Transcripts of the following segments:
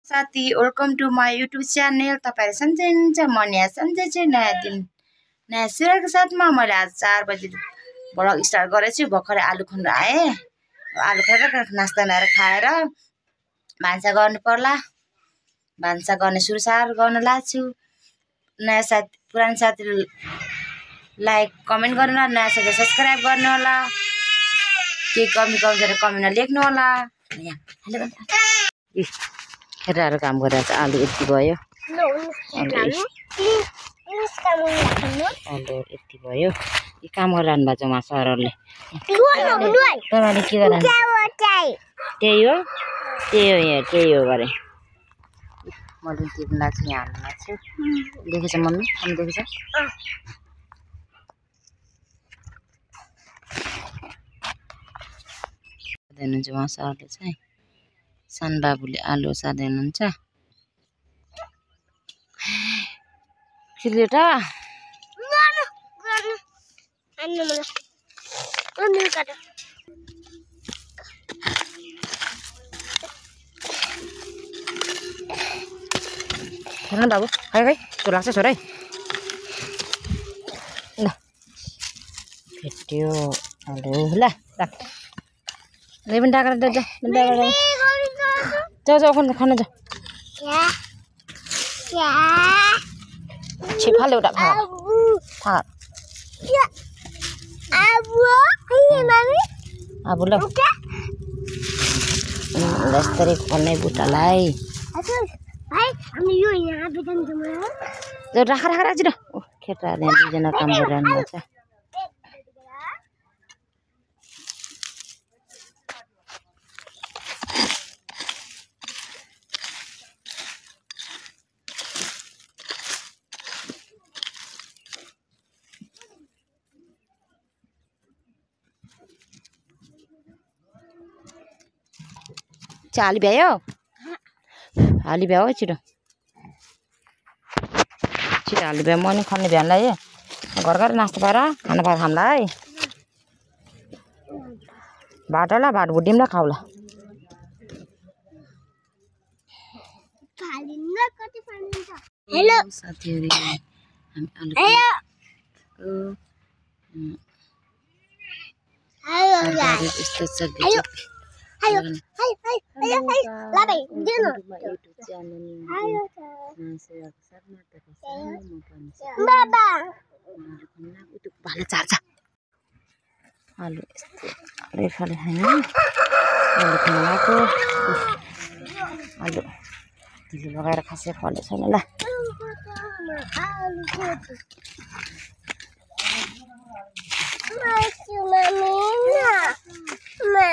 साथी welcome to my YouTube channel. तपाईहरु सन्चै हुनुहुन्छ? म यहाँ सन्चै छु। नयाँ दिन नयाँ सिराको साथमा मैले आज 4 बजे ब्लग स्टार्ट गरेछु। भर्खरै आलु खन्नु आए। आलु खाएर नास्ता बनाएर खाएर भान्सा गर्नु पर्ला। भान्सा गर्ने सुरुसार गर्न लाग्छु। नयाँ साथी पुरानो साथी लाइक कमेन्ट गर्नु होला, नयाँ साथी सब्स्क्राइब गर्नु होला। के कमी कमजोरी कमेन्टमा लेख्नु होला। केटाहरु काम गरेर आलु यति भयो। आलु यति भयो। यो काम गरिरहनु भएको छ उहाँ सरहरूले। तपाईँले के गर्नु? त्यही हो त्यही हो गरे। मैले टिप्न लाग्छु, यहाँ हाल्नु लाग्छु। देखेछ मम्मी? हामी देखेछ? हुनुहुन्छ उहाँ सरले चाहिँ। सान बाबुले आलु सार्दै हुनुहुन्छ। किलेटा बाबु खै त्यो लाग्छ छोरै। ल भेट्यो आलु। ल राख पनि डाकेर जाऊ खानु जा। छिफाल एउटा अब ल यस्तरी खोल्ने बुट्टालाई राख छिटो। केटाहरूले दुईजना काम गरिरहनु भएको छ। हाली भ्यायो छिटो हाली भ्यायो। म नि खन्ने भ्यानलाई घर घर नास्ता पाएर खाना पाएर खाउँला है। भात होला, भात भुटिउँला खाउँला। हेलो साथीहरु, हामी आलु यस्तो सब्जी भालो चार्छ। आलु रेफाले खाने आलु खानु लगाएको। आलु ढिलो लगाएर खासै फले छैन। ल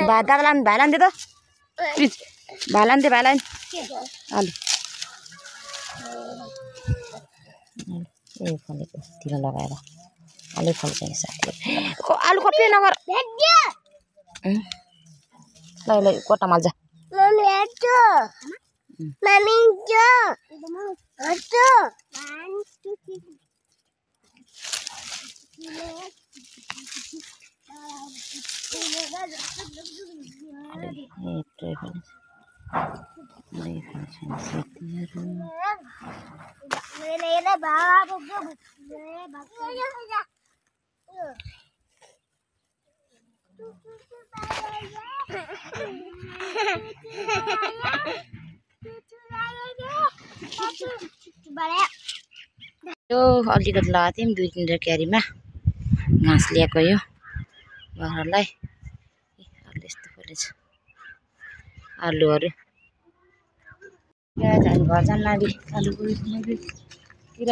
भाइलान दे त भाइलान दे आलु ए फलेको ढिलो लगाएर आलु फल्छ साथी। आलु कपी नगर ल कोटा माल्छ। यो अलिकति लगाएको थियौँ 2-3 क्यारीमा घाँस ल्याएको। यो बाख्रालाई यस्तो फलेछ आलुहरू। घर जान लागि आलुतिर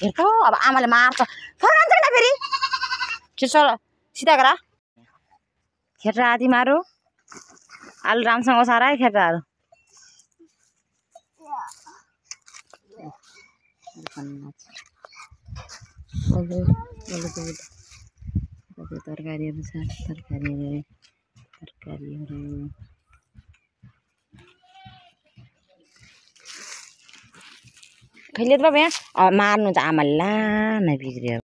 हेर अब आमाले मार्छ। फेरि सिधा गर खेट्रा आदि मारु। आलु राम्रोसँग ओसार है खेट्राहरू। तरकारीहरू छ। तरकारीहरू खैले त बाबा यहाँ मार्नु त आमाले ला नै बिग्रियो।